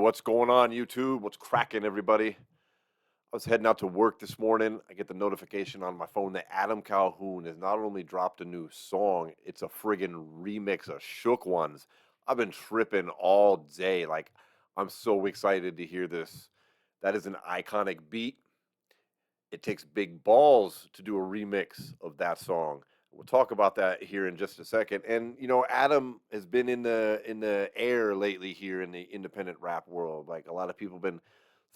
what's going on, YouTube? What's cracking, everybody? I was heading out to work this morning. I get the notification on my phone that Adam Calhoun has not only dropped a new song, it's a friggin' remix of Shook Ones. I've been tripping all day. Like, I'm so excited to hear this. That is an iconic beat. It takes big balls to do a remix of that song. We'll talk about that here in just a second. And Adam has been in the air lately here in the independent rap world. Like a lot of people have been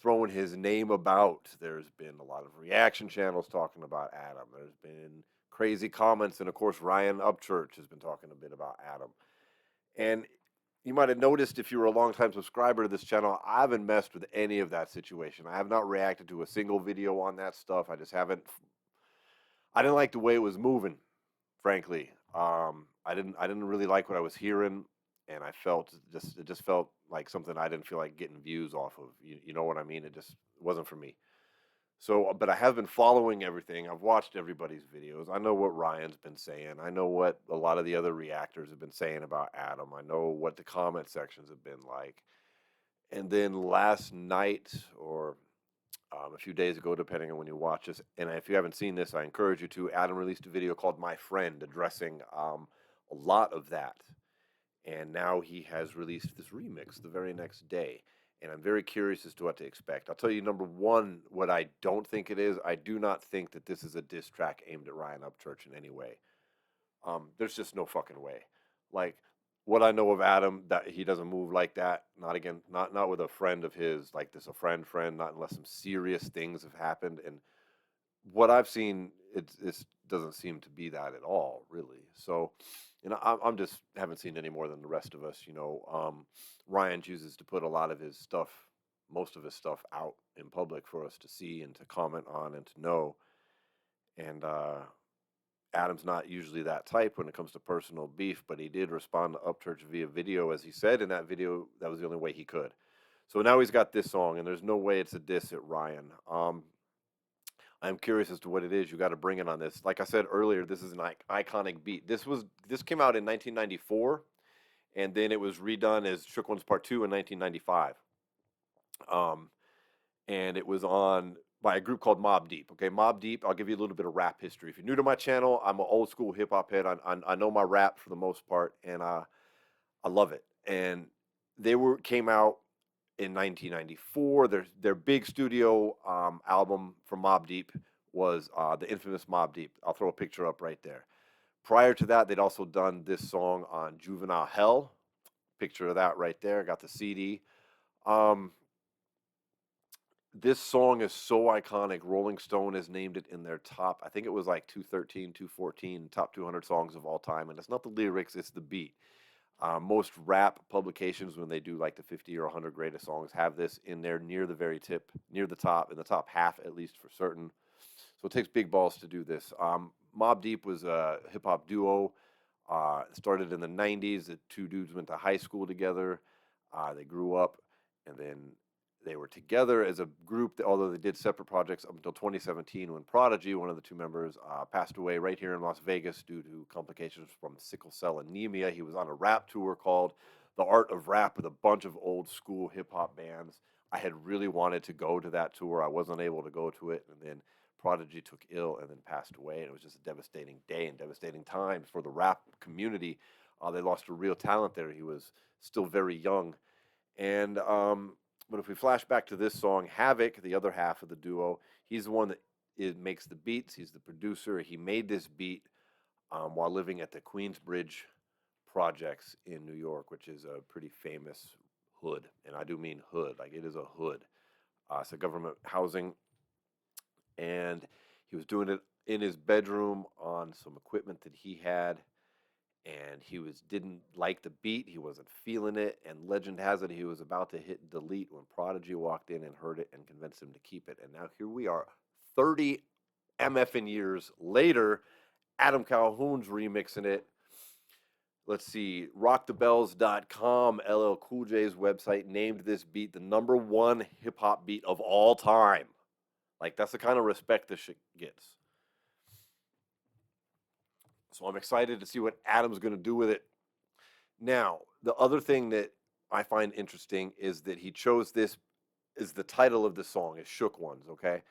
throwing his name about. There's been a lot of reaction channels talking about Adam. There's been crazy comments, and of course Ryan Upchurch has been talking a bit about Adam. And you might have noticed if you were a longtime subscriber to this channel, I haven't messed with any of that situation. I have not reacted to a single video on that stuff. I just haven't. I didn't like the way it was moving, frankly. I didn't really like what I was hearing, and I felt it just felt like something I didn't feel like getting views off of. You know what I mean? It just wasn't for me. So, but I have been following everything. I've watched everybody's videos. I know what Ryan's been saying. I know what a lot of the other reactors have been saying about Adam. I know what the comment sections have been like. And then last night, or a few days ago, depending on when you watch this, and if you haven't seen this, I encourage you to. Adam released a video called "My Friend," addressing a lot of that. And now he has released this remix the very next day. And I'm very curious as to what to expect. I'll tell you, number one, what I don't think it is. I do not think that this is a diss track aimed at Ryan Upchurch in any way. There's just no fucking way. Like, what I know of Adam, that he doesn't move like that. Not again, not with a friend of his, like this, a friend, not unless some serious things have happened. And what I've seen, it doesn't seem to be that at all, really. So, I'm just haven't seen any more than the rest of us. Ryan chooses to put a lot of his stuff, most of his stuff, out in public for us to see and to comment on and to know. And Adam's not usually that type when it comes to personal beef, but he did respond to Upchurch via video, as he said in that video. That was the only way he could. So now he's got this song, and there's no way it's a diss at Ryan. I'm curious as to what it is. You got to bring it on this. Like I said earlier, this is an iconic beat. This came out in 1994, and then it was redone as Shook Ones Part 2 in 1995. And it was on by a group called Mobb Deep. Okay, Mobb Deep. I'll give you a little bit of rap history. If you're new to my channel, I'm an old school hip hop head. I know my rap for the most part, and I love it. And they came out in 1994. Their big studio album from Mobb Deep was the infamous Mobb Deep. I'll throw a picture up right there. Prior to that, they'd also done this song on Juvenile Hell. Picture of that right there. Got the CD. This song is so iconic. Rolling Stone has named it in their top, I think it was like 213, 214, top 200 songs of all time. And it's not the lyrics, it's the beat. Most rap publications, when they do like the 50 or 100 greatest songs, have this in there near the very tip, near the top, in the top half at least for certain. So it takes big balls to do this. Mobb Deep was a hip hop duo. Started in the 90s. The two dudes went to high school together. They grew up, and then they were together as a group, although they did separate projects up until 2017 when Prodigy, one of the two members, passed away right here in Las Vegas due to complications from sickle cell anemia. He was on a rap tour called The Art of Rap with a bunch of old school hip hop bands. I had really wanted to go to that tour. I wasn't able to go to it, and then Prodigy took ill and then passed away. And it was just a devastating day and devastating time for the rap community. They lost a real talent there. He was still very young. And but if we flash back to this song, Havoc, the other half of the duo, he's the one that makes the beats. He's the producer. He made this beat while living at the Queensbridge Projects in New York, which is a pretty famous hood. And I do mean hood, like it is a hood. It's a government housing. And he was doing it in his bedroom on some equipment that he had. And he didn't like the beat. He wasn't feeling it. And legend has it he was about to hit delete when Prodigy walked in and heard it and convinced him to keep it. And now here we are, 30 MFing years later. Adam Calhoun's remixing it. Let's see, rockthebells.com, LL Cool J's website, named this beat the #1 hip hop beat of all time. Like, that's the kind of respect this shit gets. So I'm excited to see what Adam's going to do with it. Now, the other thing that I find interesting is that he chose this is the title of the song is Shook Ones, okay?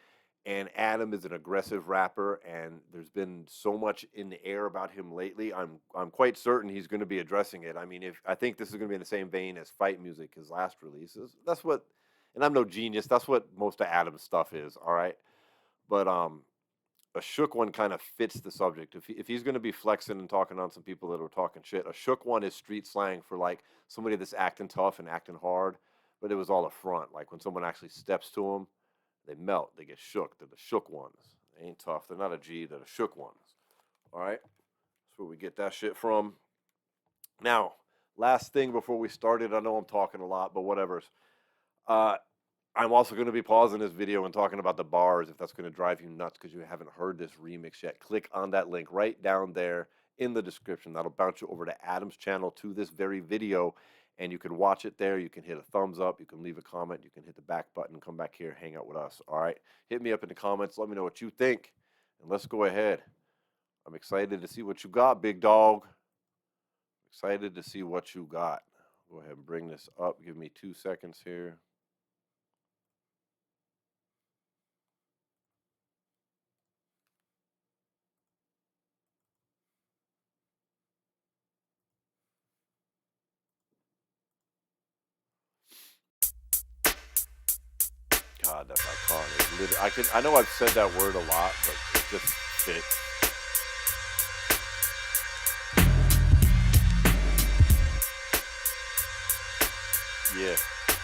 And Adam is an aggressive rapper, and there's been so much in the air about him lately. I'm quite certain he's going to be addressing it. I mean, if I think this is going to be in the same vein as Fight Music, his last releases. That's what, and I'm no genius. That's what most of Adam's stuff is. All right, but a shook one kind of fits the subject. If he's going to be flexing and talking on some people that are talking shit, a shook one is street slang for like somebody that's acting tough and acting hard, but it was all a front. Like when someone actually steps to them, they melt, they get shook. They're the shook ones. They ain't tough. They're not a G. They're the shook ones. All right, that's where we get that shit from. Now, last thing before we started, I know I'm talking a lot, but whatever. Uh, I'm also going to be pausing this video and talking about the bars if that's going to drive you nuts because you haven't heard this remix yet. Click on that link right down there in the description. That'll bounce you over to Adam's channel to this very video, and you can watch it there. You can hit a thumbs up. You can leave a comment. You can hit the back button. Come back here, hang out with us. All right? Hit me up in the comments. Let me know what you think, and let's go ahead. I'm excited to see what you got, big dog. Excited to see what you got. Go ahead and bring this up. Give me 2 seconds here. God, that's iconic. I know I've said that word a lot, but it just fits. Yeah.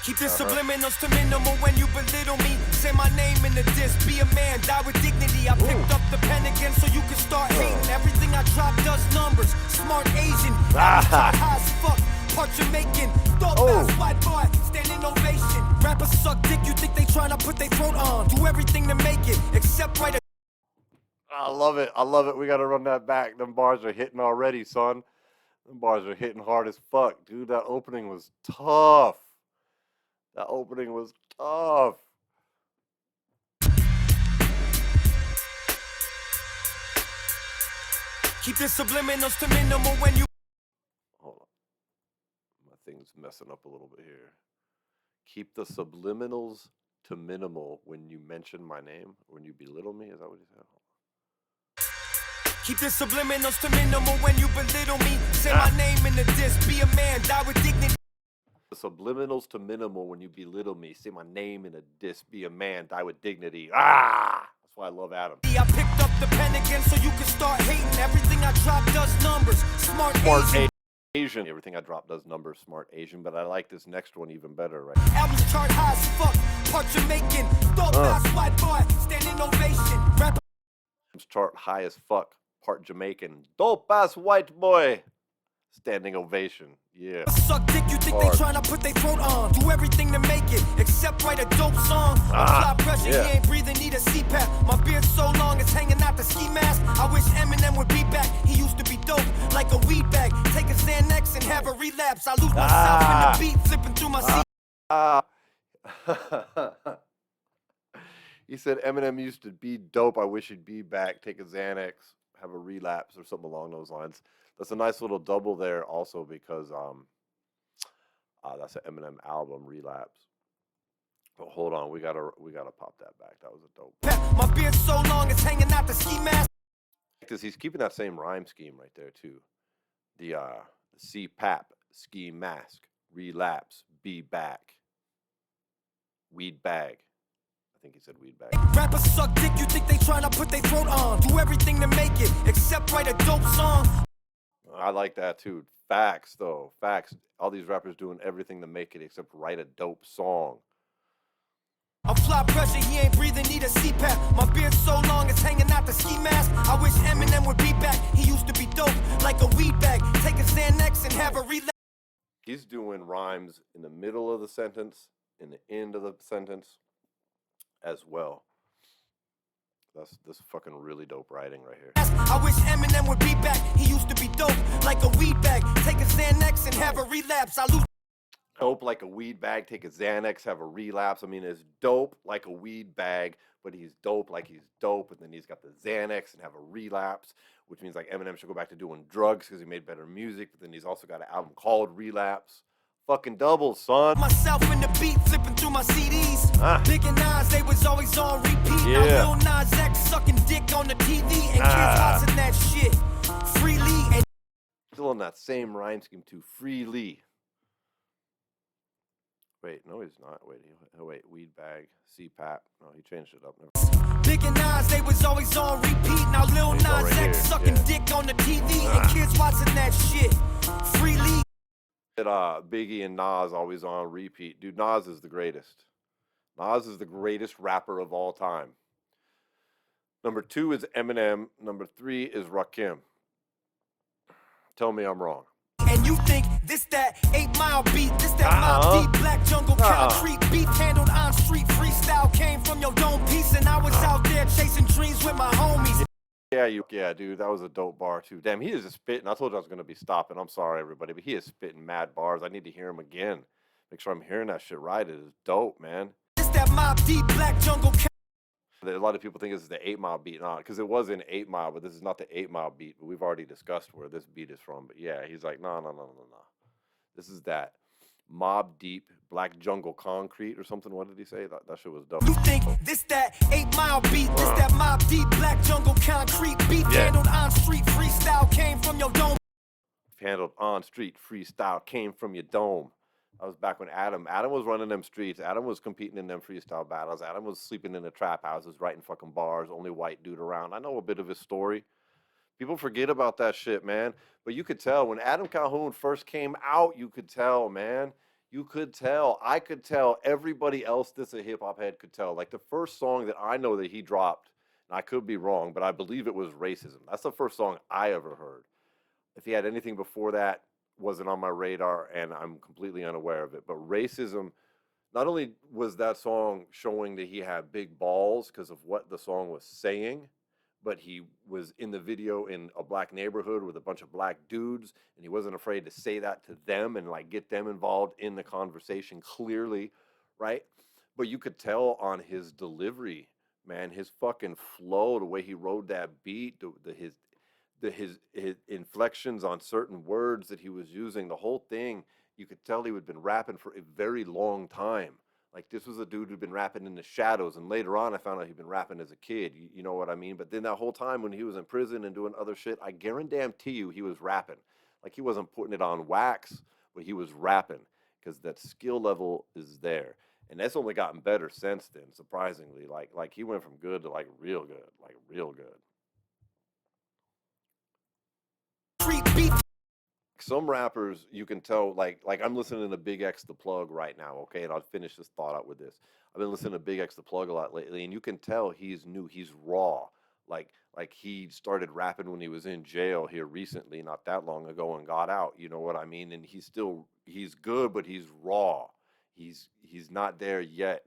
Keep the subliminals to minimal when you belittle me. Say my name in the disc, be a man, die with dignity. I picked up the pen again so you can start hating. Everything I drop does numbers. Smart Asian, high as fuck. Part Jamaican, dope ass white boy, standing ovation. Rappers suck dick, you think they tryna put their throat on. Do everything to make it, except write a... I love it. I love it. We got to run that back. Them bars are hitting already, son. Them bars are hitting hard as fuck. Dude, that opening was tough. That opening was tough. Keep the subliminals to minimal when you... Hold on. My thing's messing up a little bit here. Keep the subliminals to minimal when you mention my name, when you belittle me. Is that what you said? Keep the subliminals to minimal when you belittle me. Say my name in the disc, be a man, die with dignity. The subliminals to minimal when you belittle me. Say my name in a diss. Be a man. Die with dignity. That's why I love Adam. I picked up the pen again so you can start hating. Everything I drop does numbers. Smart Asian. Everything I drop does numbers. Smart Asian. But I like this next one even better, right? Albums chart high as fuck. Part Jamaican. Dope ass white boy. Standing ovation. Rappers chart high as fuck. Part Jamaican. Dope ass white boy. Standing ovation. Yeah. Suck dick, you think they tryna put their throat on. Do everything to make it, except write a dope song. Apply pressure, he ain't breathing, need a CPAP. My beard so long, it's hanging out the ski mask. I wish Eminem would be back. He used to be dope, like a weed bag. Take a Xanax and have a relapse. I lose myself in the beat, flipping through my He said Eminem used to be dope. I wish he'd be back. Take a Xanax, have a relapse, or something along those lines. That's a nice little double there, also because that's an Eminem album, Relapse. But hold on, we gotta pop that back. That was a dope. My beard so long, it's hanging out the ski mask. Because he's keeping that same rhyme scheme right there too. The CPAP, ski mask, relapse, be back, weed bag. I think he said weed bag. Rappers suck dick, you think they tryna put their throat on. Do everything to make it, except write a dope song. I like that too. Facts though. Facts. All these rappers doing everything to make it except write a dope song. Apply pressure, he ain't breathing, need a CPAP. My beard so long, it's hanging out the ski mask. I wish Eminem would be back. He used to be dope, like a weed bag. Take a Xanax and have a relapse. He's doing rhymes in the middle of the sentence, in the end of the sentence, as well. That's fucking really dope writing right here. I wish Eminem would be back. He used to be dope, like a weed bag. Take a Xanax and have a relapse. I lose. Dope like a weed bag, take a Xanax, have a relapse. I mean, it's dope like a weed bag, but he's dope like he's dope, and then he's got the Xanax and have a relapse, which means like Eminem should go back to doing drugs because he made better music, but then he's also got an album called Relapse. Fucking doubles, son. Myself in the beat, flipping through my CDs. Big and Nas, they was always on repeat. Yeah. Now Lil Nas X sucking dick on the TV, and kids watching that shit freely. And still on that same rhyme scheme too. Freely. Wait, no, he's not. Wait, weed bag, CPAP. No, he changed it up. Never. Big and Nas, they was always on repeat. Now Lil Nas X sucking dick on the TV, and kids watching that shit freely. Biggie and Nas always on repeat. Dude, Nas is the greatest. Nas is the greatest rapper of all time. Number 2 is Eminem. Number 3 is Rakim. Tell me I'm wrong. And you think this that 8 Mile beat, this that Mob Deep, Black Jungle, concrete beat, handled on street, freestyle came from your dome piece, and I was out there chasing dreams with my homies. Yeah, dude, that was a dope bar too. Damn, he is just spitting. I told you I was gonna be stopping. I'm sorry, everybody, but he is spitting mad bars. I need to hear him again. Make sure I'm hearing that shit right. It is dope, man. This that Mob Deep, Black Jungle. A lot of people think this is the 8 Mile beat, not because it was in 8 Mile, but this is not the 8 Mile beat. But we've already discussed where this beat is from. But yeah, he's like, no. This is that Mob Deep, Black Jungle Concrete or something. What did he say? That shit was dope. You think this that 8 Mile beat, this that Mob Deep, Black Jungle Concrete beat, handled on street, freestyle came from your dome. Handled on street, freestyle came from your dome. I was back when Adam was running them streets. Adam was competing in them freestyle battles. Adam was sleeping in the trap houses, writing fucking bars, only white dude around. I know a bit of his story. People forget about that shit, man. But you could tell when Adam Calhoun first came out, you could tell, man. You could tell. I could tell. Everybody else that's a hip-hop head could tell. Like the first song that I know that he dropped, and I could be wrong, but I believe it was Racism. That's the first song I ever heard. If he had anything before that, wasn't on my radar, and I'm completely unaware of it. But Racism, not only was that song showing that he had big balls because of what the song was saying, but he was in the video in a black neighborhood with a bunch of black dudes, and he wasn't afraid to say that to them and like get them involved in the conversation clearly, right? But you could tell on his delivery, man, his fucking flow, the way he rode that beat, his inflections on certain words that he was using, the whole thing, you could tell he had been rapping for a very long time. Like this was a dude who'd been rapping in the shadows, and later on I found out he'd been rapping as a kid, you know what I mean? But then that whole time when he was in prison and doing other shit, I guarantee you he was rapping. Like he wasn't putting it on wax, but he was rapping because that skill level is there. And that's only gotten better since then, surprisingly. Like he went from good to like real good. Some rappers, you can tell, like I'm listening to Big X the Plug right now, okay? And I'll finish this thought out with this. I've been listening to Big X the Plug a lot lately, and you can tell he's new, he's raw. Like he started rapping when he was in jail here recently, not that long ago, and got out, you know what I mean? And he's good, but he's raw. He's not there yet,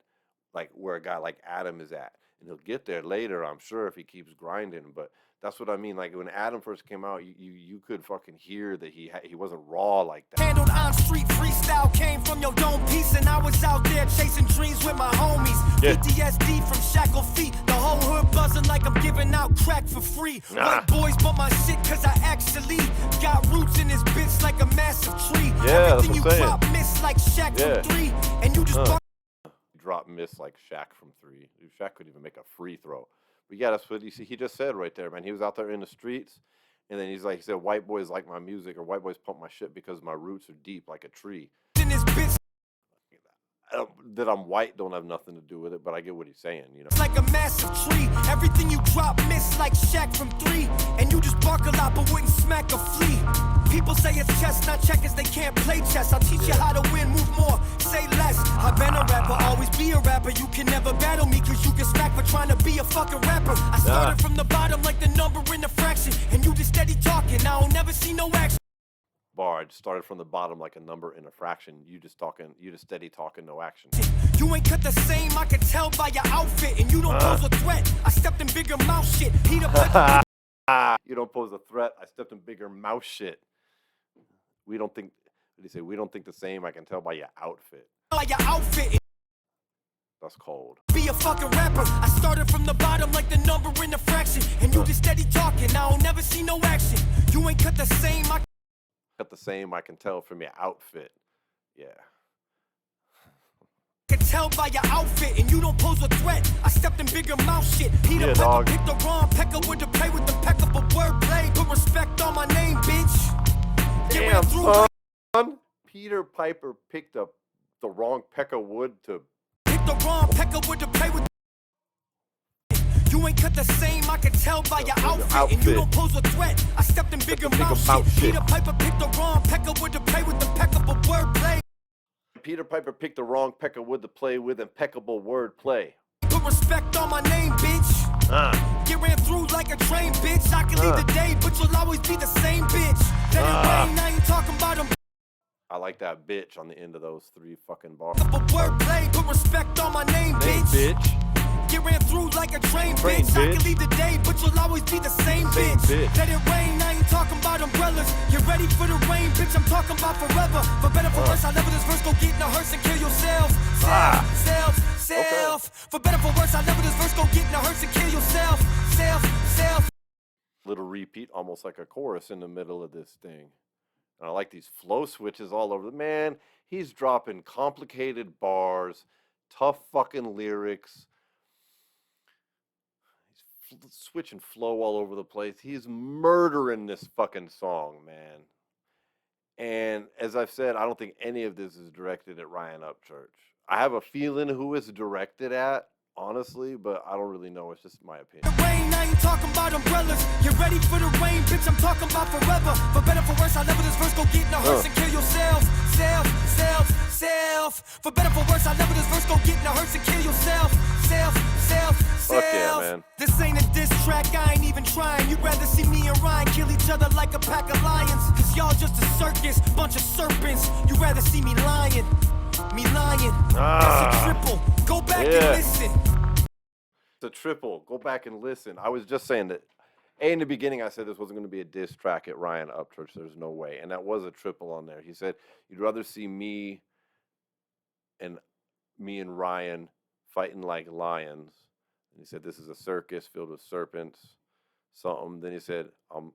like where a guy like Adam is at. And he'll get there later, I'm sure, if he keeps grinding, but that's what I mean. Like when Adam first came out, you could fucking hear that he wasn't raw like that. Handled on street, freestyle came from your dome piece, and I was out there chasing dreams with my homies. PTSD from shackled feet, the whole hood buzzing like I'm giving out crack for free. White boys bought my shit cause I actually got roots in this bitch like a massive tree. Everything you drop miss like Shaq from 3, and you just drop miss like Shaq from 3. Dude, Shaq couldn't even make a free throw. But yeah, that's what he just said right there, man. He was out there in the streets, and then he said, white boys like my music, or white boys pump my shit because my roots are deep like a tree. That I'm white don't have nothing to do with it, but I get what he's saying, you know. It's like a massive tree. Everything you drop miss like Shaq from 3, and you just bark a lot but wouldn't smack a flea. People say it's chess, not checkers, they can't play chess. I'll teach you how to win, move more, say less. I've been a rapper, always be a rapper. You can never battle me cause you get smacked for trying to be a fucking rapper. I started from the bottom like the number in the fraction, and you just steady talking, I don't never see no action. Bar, it started from the bottom like a number in a fraction. You just steady talking, no action. You ain't cut the same, I can tell by your outfit, and you don't pose a threat. I stepped in bigger mouth shit. Heat up You don't pose a threat. I stepped in bigger mouth shit. We don't think. What do you say? We don't think the same. I can tell by your outfit. By your outfit. That's cold. Be a fucking rapper. I started from the bottom like the number in the fraction, and you just steady talking. I don't never see no action. You ain't cut the same. Cut the same. I can tell from your outfit. Yeah. Can tell by your outfit, and you don't pose a threat. I stepped in bigger mouth shit. Peter Yeah, Piper dog. picked the wrong pecker with the play with the peckable wordplay. Put respect on my name, bitch. Get Damn, ran through. son. Peter Piper picked up the wrong peck of wood to. Pick the wrong pecker with the play with. You ain't cut the same, I can tell by your outfit. And you don't pose a threat. I stepped in bigger mouth shit. Peter Piper picked the wrong pecker with the play with the peckable wordplay. Peter Piper picked the wrong peck of wood to play with impeccable wordplay. Put respect on my name, bitch. Get ran through like a train, bitch. I can leave the day, but you'll always be the same bitch. Let it rain, I ain't talking about them. I like that bitch on the end of those 3 fucking bars. Wordplay, put respect on my name, bitch. Get ran through like a train, bitch. I can leave the day, but you'll always be the same bitch. Let it rain, I ain't talking about umbrellas. Get ready for the rain, bitch, I'm talking about forever. For better, for worse, I'll never this verse go get in a hearse and kill yourself. Self. For better, for worse, I'll never this verse go get in a hearse and kill yourself. Self. Little repeat, almost like a chorus in the middle of this thing. And I like these flow switches all over. Man, he's dropping complicated bars, tough fucking lyrics. He's switching flow all over the place. He's murdering this fucking song, man. And as I've said, I don't think any of this is directed at Ryan Upchurch. I have a feeling who it's directed at, honestly, but I don't really know. It's just my opinion. The rain, I ain't talking about umbrellas. Get ready for the rain, bitch, I'm talking about forever. For better, for worse, I'll never this verse go get in a hearse and kill yourself. Self. For better, for worse, I'll never this verse go get in a hearse and kill yourself. Self. Fuck yeah, man. This ain't a diss track, I ain't even trying. You'd rather see me and Ryan kill each other like a pack of lions. Cause y'all just a circus, bunch of serpents. You'd rather see me lying. That's a triple. Go back and listen. It's a triple. Go back and listen. I was just saying that. In the beginning, I said this wasn't going to be a diss track at Ryan Upchurch. There's no way. And that was a triple on there. He said, you'd rather see me and Ryan fighting like lions. And he said, this is a circus filled with serpents. Something. Then he said, and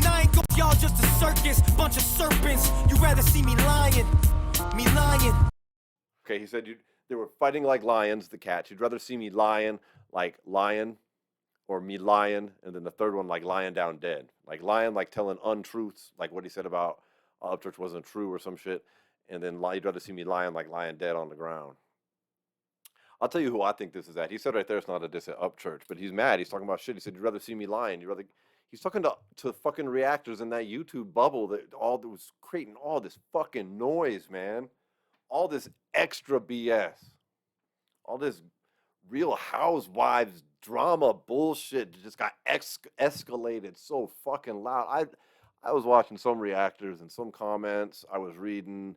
I ain't y'all just a circus, bunch of serpents. You'd rather see me lying. Okay, he said they were fighting like lions, the cats. You'd rather see me lying like lion, or me lying, and then the third one like lying down dead. Like lying, like telling untruths, like what he said about Upchurch wasn't true or some shit. And then you'd rather see me lying like lying dead on the ground. I'll tell you who I think this is at. He said right there it's not a diss at Upchurch, but he's mad. He's talking about shit. He said, you'd rather see me lying. He's talking to fucking reactors in that YouTube bubble that was creating all this fucking noise, man. All this extra BS. All this Real Housewives drama bullshit just got escalated so fucking loud. I was watching some reactors and some comments I was reading,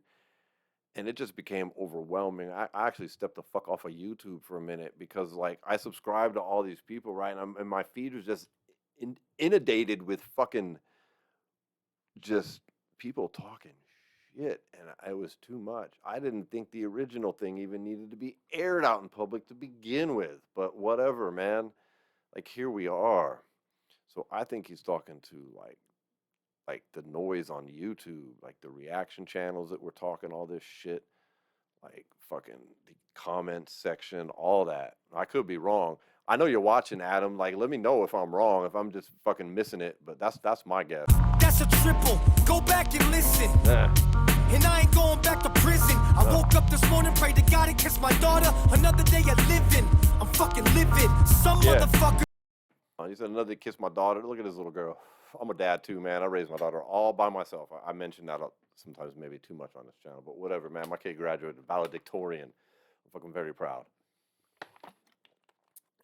and it just became overwhelming. I actually stepped the fuck off of YouTube for a minute because, like, I subscribe to all these people, right? And my feed was just inundated with fucking just people talking shit, and it was too much. I didn't think the original thing even needed to be aired out in public to begin with, but whatever, man. Like, here we are. So I think he's talking to like the noise on YouTube, like the reaction channels that were talking all this shit, like fucking the comment section, all that. I could be wrong. I know you're watching, Adam. Like, let me know if I'm wrong, if I'm just fucking missing it, but that's my guess. That's a triple. Go back and listen. And I ain't going back to prison. I woke up this morning, prayed to God and kissed my daughter. Another day of living. I'm fucking livid. Some motherfucker. You said another day kiss my daughter. Look at this little girl. I'm a dad too, man. I raised my daughter all by myself. I mentioned that sometimes maybe too much on this channel, but whatever, man. My kid graduated valedictorian. I'm fucking very proud.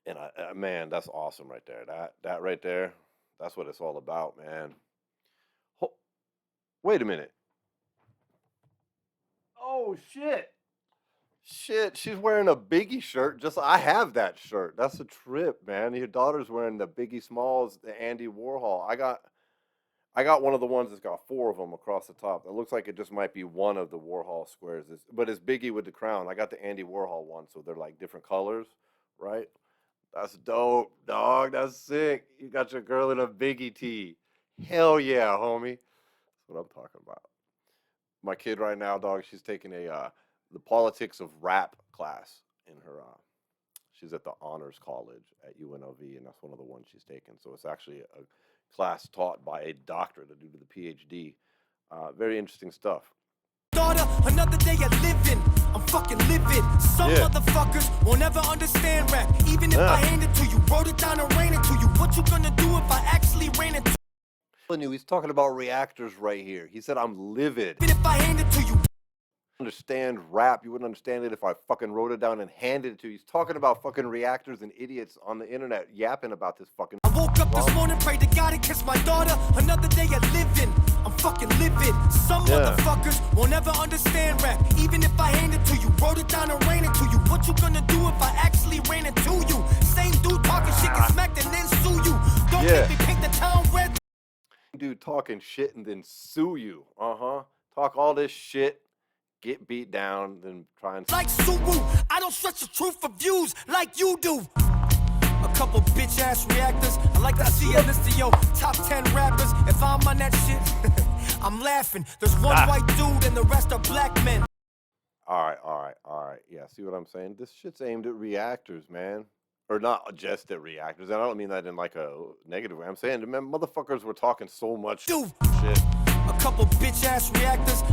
And man, that's awesome right there. That right there, that's what it's all about, man. Wait a minute. Oh shit. Shit, she's wearing a Biggie shirt. I have that shirt. That's a trip, man. Your daughter's wearing the Biggie Smalls, the Andy Warhol. I got one of the ones that's got 4 of them across the top. It looks like it just might be one of the Warhol squares, but it's Biggie with the crown. I got the Andy Warhol one, so they're like different colors, right? That's dope, dog. That's sick. You got your girl in a Biggie tee. Hell yeah, homie. That's what I'm talking about. My kid right now, dog, she's taking a the politics of rap class in her. She's at the honors college at UNLV, and that's one of the ones she's taking. So it's actually a class taught by a doctor to do to the PhD. Very interesting stuff. Daughter, another day of living. I'm fucking livid. Some motherfuckers won't ever understand rap. Even if I hand it to you, wrote it down and ran it to you. What you gonna do if I actually ran it to you? He's talking about reactors right here. He said, I'm livid. Even if I hand it to you. Understand rap. You wouldn't understand it if I fucking wrote it down and handed it to you. He's talking about fucking reactors and idiots on the internet yapping about this fucking. I woke up this morning, prayed to God and kissed my daughter. Another day of living. I'm fucking livid. Some motherfuckers won't ever understand rap. Even if I hand it to you, wrote it down and ran it to you. What you gonna do if I actually ran it to you? Same dude talking shit, get smacked and then sue you. Don't make me paint the town red. Dude talking shit and then sue you. Talk all this shit, get beat down, then try and like Suwu. I don't stretch the truth for views like you do. A couple bitch ass reactors. I like to see a list of your top 10 rappers. If I'm on that shit, I'm laughing. There's one white dude and the rest are black men. All right. Yeah, see what I'm saying? This shit's aimed at reactors, man. Or not just at reactors. I don't mean that in like a negative way. I'm saying, man, motherfuckers were talking so much shit. A couple bitch ass reactors.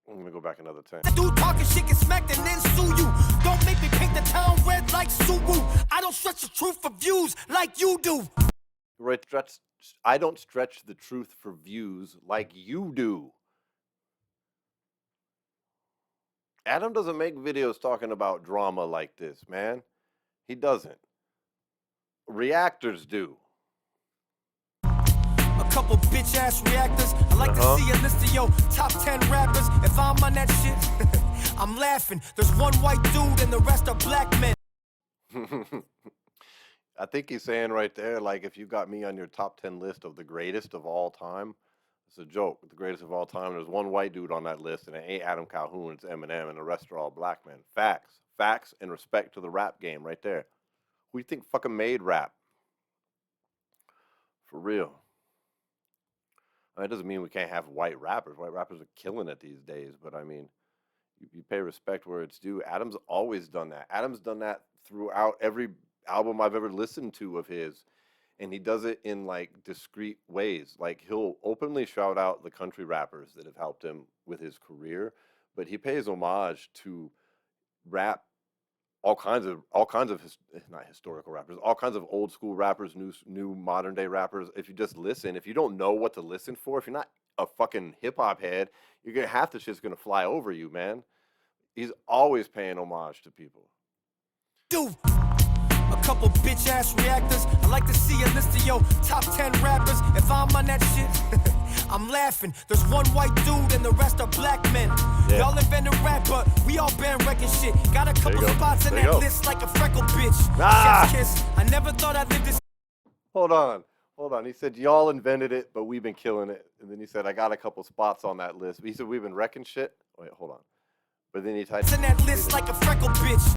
Let me go back another 10. Dude talking shit, get smacked and then sue you. Don't make me paint the town red like Suwu. I don't stretch the truth for views like you do. Right, I don't stretch the truth for views like you do. Adam doesn't make videos talking about drama like this, man. He doesn't. Reactors do. A couple bitch ass reactors. I like to see a list of your top 10 rappers. If I'm on that shit, I'm laughing. There's one white dude and the rest are black men. I think he's saying right there, like, if you got me on your top 10 list of the greatest of all time, it's a joke. The greatest of all time, there's one white dude on that list, and it ain't Adam Calhoun, it's Eminem, and the rest are all black men. Facts. Facts and respect to the rap game right there. Who do you think fucking made rap? For real. It doesn't mean we can't have white rappers. White rappers are killing it these days, but I mean, you pay respect where it's due. Adam's always done that. Adam's done that throughout every album I've ever listened to of his, and he does it in like discreet ways. Like, he'll openly shout out the country rappers that have helped him with his career, but he pays homage to rap, all kinds of not historical rappers, all kinds of old school rappers, new modern day rappers. If you just listen, if you don't know what to listen for, if you're not a fucking hip hop head, you're gonna half the shit's gonna fly over you, man. He's always paying homage to people. Dude, a couple bitch ass reactors. I like to see a list of your top 10 rappers. If I'm on that shit, I'm laughing. There's one white dude and the rest are black men. Y'all invented rap, but we all been wrecking shit. Got a couple spots in that list like a freckle bitch. Chef's kiss. I never thought I'd live this. Hold on. He said y'all invented it, but we've been killing it. And then he said I got a couple spots on that list. He said we've been wrecking shit. Wait, hold on. But then he typed in that list like a freckle bitch.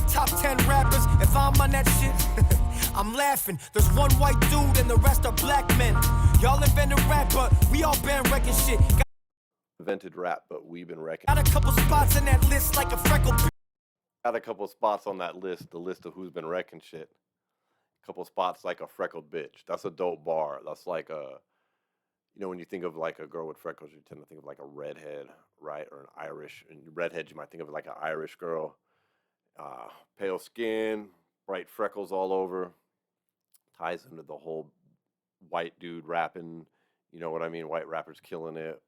Top 10 rappers. If I'm on that shit, I'm laughing. There's one white dude and the rest are black men. Y'all invented rap, but we all been wrecking shit. Invented rap, but we've been wrecking. Got a couple spots in that list like a freckle bitch. Got a couple spots on that list, the list of who's been wrecking shit. A couple spots like a freckled bitch. That's a dope bar. That's like a, you know, when you think of like a girl with freckles, you tend to think of like a redhead, right? Or an Irish. And redhead, you might think of like an Irish girl. Pale skin, bright freckles all over. Ties into the whole white dude rapping. You know what I mean? White rappers killing it.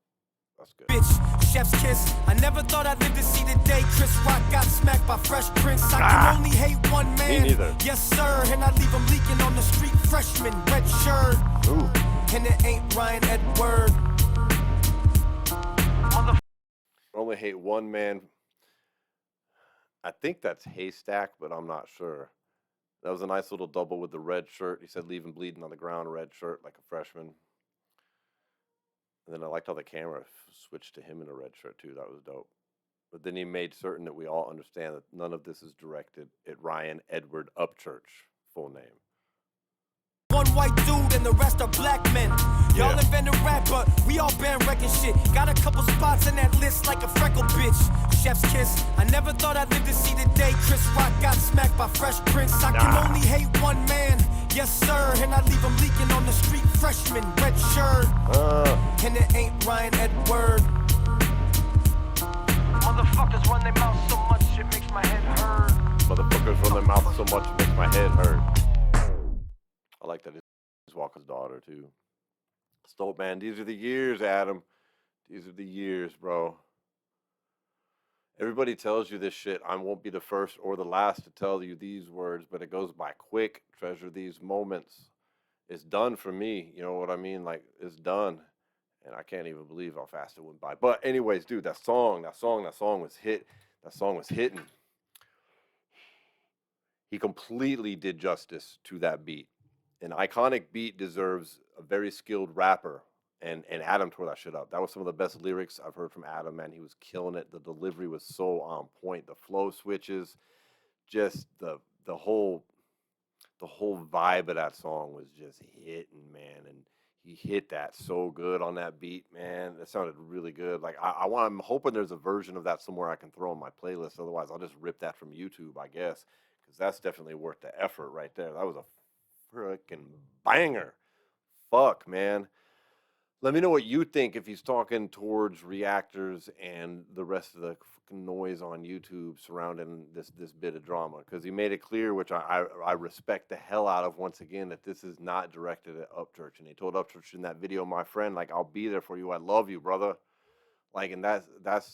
That's good. Bitch, chef's kiss. I never thought I'd live to see the day Chris Rock got smacked by Fresh Prince. I can only hate one man. Me neither. Yes, sir. And I leave him leaking on the street. Freshman, red shirt. Ooh. And it ain't Ryan Edward. Only hate one man. I think that's Haystack, but I'm not sure. That was a nice little double with the red shirt. He said, leave him bleeding on the ground, red shirt, like a freshman. And then I liked how the camera switched to him in a red shirt, too. That was dope. But then he made certain that we all understand that none of this is directed at Ryan Edward Upchurch, full name. One white dude and the rest are black men. Y'all invented rap, but we all been wrecking shit. Got a couple spots in that list like a freckle bitch. Chef's kiss. I never thought I'd live to see the day Chris Rock got smacked by Fresh Prince. I can only hate one man, yes sir, and I leave him leaking on the street. Freshman, red shirt, and it ain't Ryan Edward. Motherfuckers run their mouth so much it makes my head hurt. Motherfuckers run their mouth so much it makes my head hurt. I like that it's Walker's daughter too. Stolt, man, these are the years, Adam. These are the years, bro. Everybody tells you this shit. I won't be the first or the last to tell you these words, but it goes by quick. Treasure these moments. It's done for me. You know what I mean? Like, it's done. And I can't even believe how fast it went by. But anyways, dude, that song was hit. That song was hitting. He completely did justice to that beat. An iconic beat deserves a very skilled rapper, and Adam tore that shit up. That was some of the best lyrics I've heard from Adam, man. He was killing it. The delivery was so on point. The flow switches, just the whole vibe of that song was just hitting, man. And he hit that so good on that beat, man. That sounded really good. Like I'm hoping there's a version of that somewhere I can throw on my playlist. Otherwise, I'll just rip that from YouTube, I guess, because that's definitely worth the effort right there. That was a freaking banger. Fuck, man. Let me know what you think if he's talking towards reactors and the rest of the fucking noise on YouTube surrounding this bit of drama, because he made it clear, which I respect the hell out of, once again, that this is not directed at Upchurch. And he told Upchurch in that video, my friend, like, I'll be there for you. I love you, brother. Like, and that's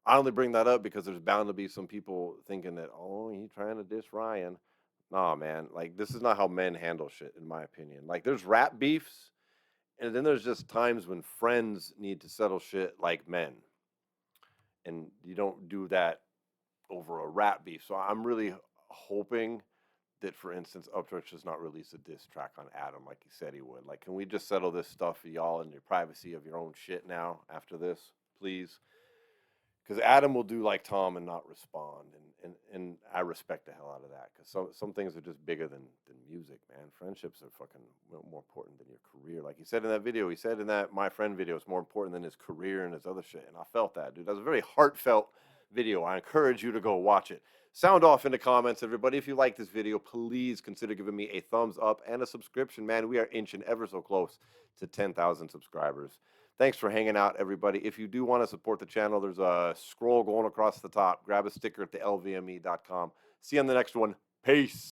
I only bring that up because there's bound to be some people thinking that, oh, he's trying to diss Ryan. Nah, man, like, this is not how men handle shit, in my opinion. Like, there's rap beefs, and then there's just times when friends need to settle shit like men. And you don't do that over a rap beef. So I'm really hoping that, for instance, Upchurch does not release a diss track on Adam like he said he would. Like, can we just settle this stuff for y'all in your privacy of your own shit now after this, please? Because Adam will do like Tom and not respond, and I respect the hell out of that, because some things are just bigger than music, man. Friendships are fucking more important than your career. Like he said in that video, he said in that My Friend video, it's more important than his career and his other shit, and I felt that, dude. That was a very heartfelt video. I encourage you to go watch it. Sound off in the comments, everybody. If you like this video, please consider giving me a thumbs up and a subscription, man. We are inching ever so close to 10,000 subscribers. Thanks for hanging out, everybody. If you do want to support the channel, there's a scroll going across the top. Grab a sticker at the LVME.com. See you on the next one. Peace.